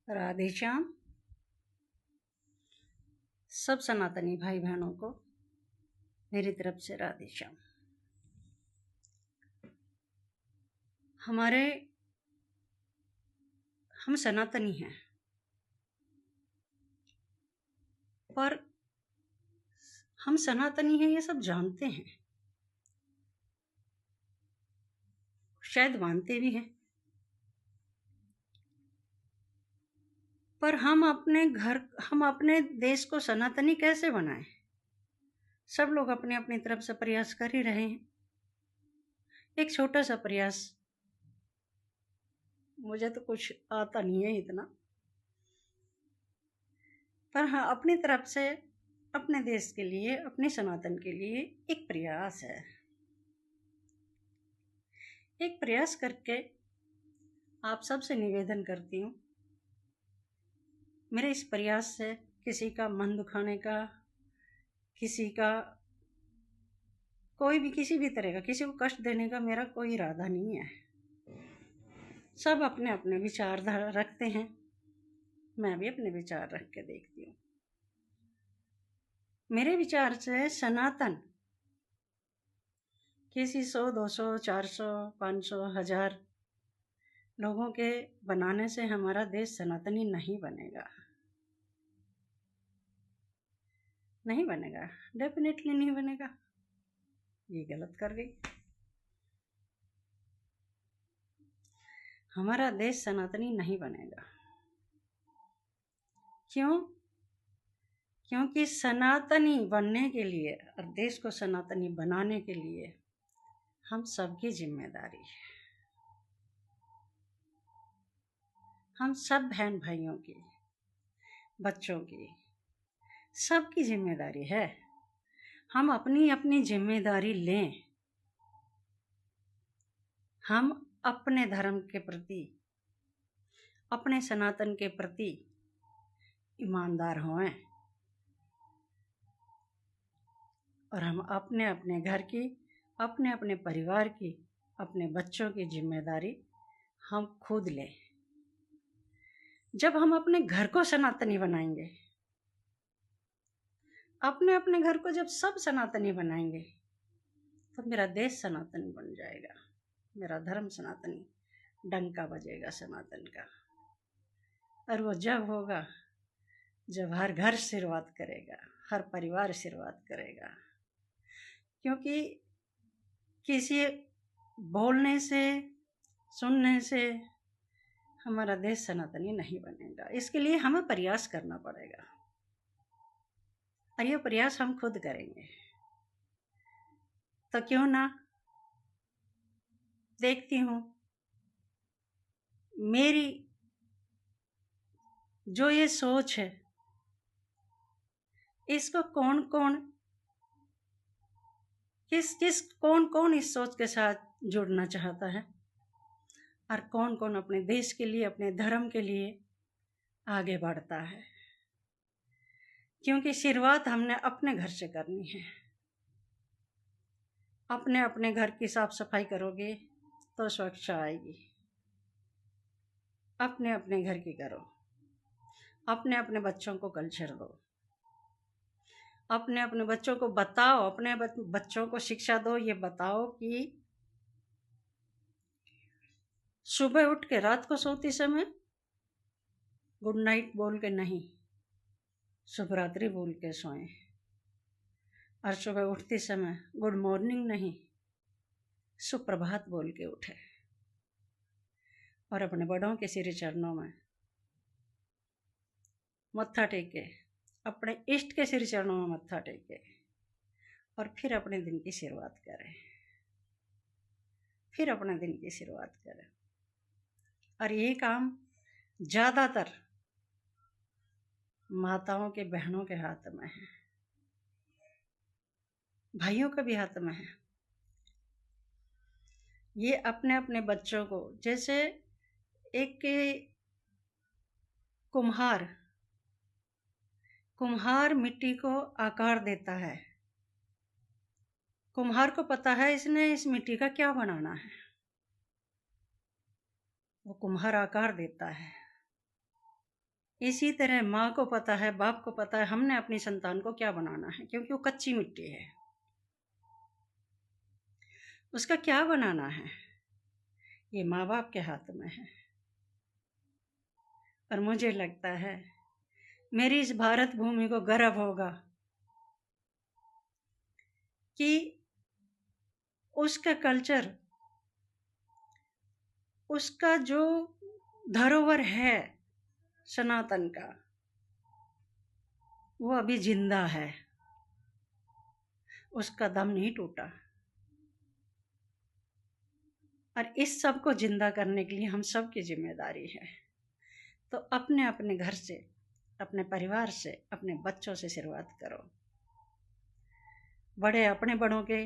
राधे श्याम। सब सनातनी भाई बहनों को मेरी तरफ से राधे श्याम। हम सनातनी हैं, पर हम सनातनी हैं ये सब जानते हैं, शायद मानते भी हैं, पर हम अपने देश को सनातनी कैसे बनाएं? सब लोग अपने अपनी तरफ से प्रयास कर ही रहे हैं। एक छोटा सा प्रयास, मुझे तो कुछ आता नहीं है इतना, पर हाँ, अपनी तरफ से अपने देश के लिए, अपने सनातन के लिए एक प्रयास है। एक प्रयास करके आप सबसे निवेदन करती हूँ, मेरे इस प्रयास से किसी का मन दुखाने का, किसी का कोई भी किसी भी तरह का किसी को कष्ट देने का मेरा कोई इरादा नहीं है। सब अपने अपने विचार रखते हैं, मैं भी अपने विचार रख के देखती हूँ। मेरे विचार से सनातन किसी 100, 200, 400, 500, 1000 लोगों के बनाने से हमारा देश सनातनी नहीं बनेगा। नहीं बनेगा, डेफिनेटली नहीं बनेगा। ये गलत कर गई। हमारा देश सनातनी नहीं बनेगा। क्यों? क्योंकि सनातनी बनने के लिए और देश को सनातनी बनाने के लिए हम सबकी जिम्मेदारी है। हम सब बहन भाइयों की, बच्चों की, सबकी जिम्मेदारी है। हम अपनी अपनी जिम्मेदारी लें। हम अपने धर्म के प्रति, अपने सनातन के प्रति ईमानदार हों, और हम अपने अपने घर की, अपने अपने परिवार की, अपने बच्चों की जिम्मेदारी हम खुद लें। जब हम अपने घर को सनातनी बनाएंगे, अपने अपने घर को जब सब सनातनी बनाएंगे, तो मेरा देश सनातनी बन जाएगा, मेरा धर्म सनातनी, डंका बजेगा सनातन का। और वो जब होगा जब हर घर आशीर्वाद करेगा, हर परिवार आशीर्वाद करेगा। क्योंकि किसी बोलने से, सुनने से हमारा देश सनातनी नहीं बनेगा। इसके लिए हमें प्रयास करना पड़ेगा, और ये प्रयास हम खुद करेंगे। तो क्यों ना, देखती हूँ मेरी जो ये सोच है, इसको कौन कौन इस सोच के साथ जुड़ना चाहता है, और कौन कौन अपने देश के लिए, अपने धर्म के लिए आगे बढ़ता है। क्योंकि शुरुआत हमने अपने घर से करनी है। अपने अपने घर की साफ सफाई करोगे तो स्वच्छता आएगी। अपने अपने घर की करो, अपने अपने बच्चों को कल्चर दो, अपने अपने बच्चों को बताओ, अपने बच्चों को शिक्षा दो। ये बताओ कि सुबह उठ के रात को सोते समय गुड नाइट बोल के नहीं, शुभ रात्रि बोल के सोएं। और सुबह उठते समय गुड मॉर्निंग नहीं, सुप्रभात बोल के उठे। और अपने बड़ों के सिर चरणों में मत्था टेके, अपने इष्ट के सिर चरणों में मत्था टेके, और फिर अपने दिन की शुरुआत करें। फिर अपने दिन की शुरुआत करें। और ये काम ज़्यादातर माताओं के, बहनों के हाथ में है, भाइयों के भी हाथ में है। ये अपने अपने बच्चों को, जैसे एक कुम्हार मिट्टी को आकार देता है। कुम्हार को पता है इसने इस मिट्टी का क्या बनाना है, वो कुम्हार आकार देता है। इसी तरह माँ को पता है, बाप को पता है हमने अपनी संतान को क्या बनाना है, क्योंकि वो कच्ची मिट्टी है। उसका क्या बनाना है ये माँ बाप के हाथ में है। और मुझे लगता है मेरी इस भारत भूमि को गर्व होगा कि उसका कल्चर, उसका जो धरोहर है सनातन का, वो अभी जिंदा है, उसका दम नहीं टूटा। और इस सब को जिंदा करने के लिए हम सब की जिम्मेदारी है। तो अपने अपने घर से, अपने परिवार से, अपने बच्चों से शुरुआत करो। बड़े अपने बड़ों के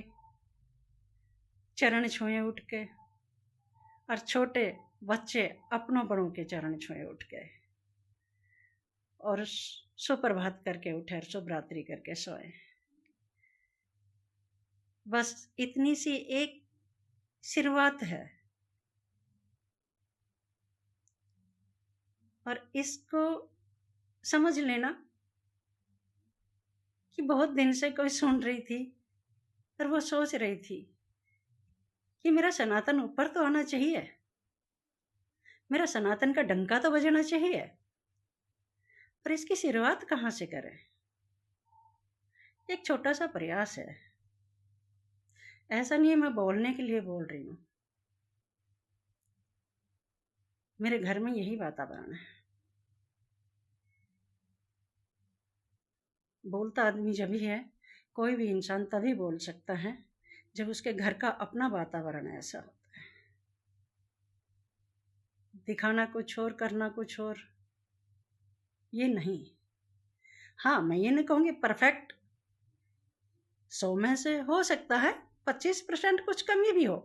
चरण छुए उठ के, और छोटे बच्चे अपनों बड़ों के चरण छुए उठ के, और सुप्रभात करके उठे और शुभ रात्रि करके सोए। बस इतनी सी एक शुरुआत है। और इसको समझ लेना कि बहुत दिन से कोई सुन रही थी और वो सोच रही थी कि मेरा सनातन ऊपर तो आना चाहिए, मेरा सनातन का डंका तो बजना चाहिए, पर इसकी शुरुआत कहाँ से करें। एक छोटा सा प्रयास है। ऐसा नहीं है मैं बोलने के लिए बोल रही हूँ, मेरे घर में यही वातावरण है। बोलता आदमी जब ही है, कोई भी इंसान तभी बोल सकता है जब उसके घर का अपना वातावरण ऐसा होता है। दिखाना कुछ और, करना कुछ और, ये नहीं। हाँ, मैं ये नहीं कहूँगी परफेक्ट, 100 में से हो सकता है 25% कुछ कमी भी हो,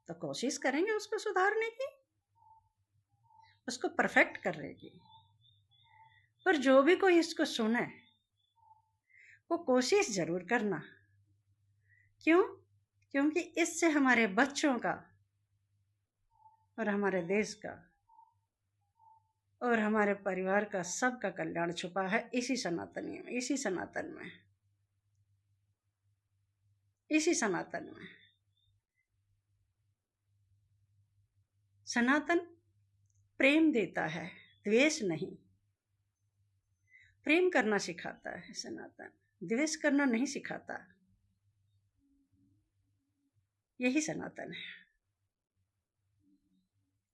तो कोशिश करेंगे उसको सुधारने की, उसको परफेक्ट करने की। पर जो भी कोई इसको सुने वो कोशिश जरूर करना। क्यों? क्योंकि इससे हमारे बच्चों का और हमारे देश का और हमारे परिवार का सबका कल्याण छुपा है इसी सनातनी में, इसी सनातन में, इसी सनातन में। सनातन प्रेम देता है, द्वेष नहीं। प्रेम करना सिखाता है सनातन, द्वेष करना नहीं सिखाता। यही सनातन है।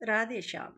राधे श्याम।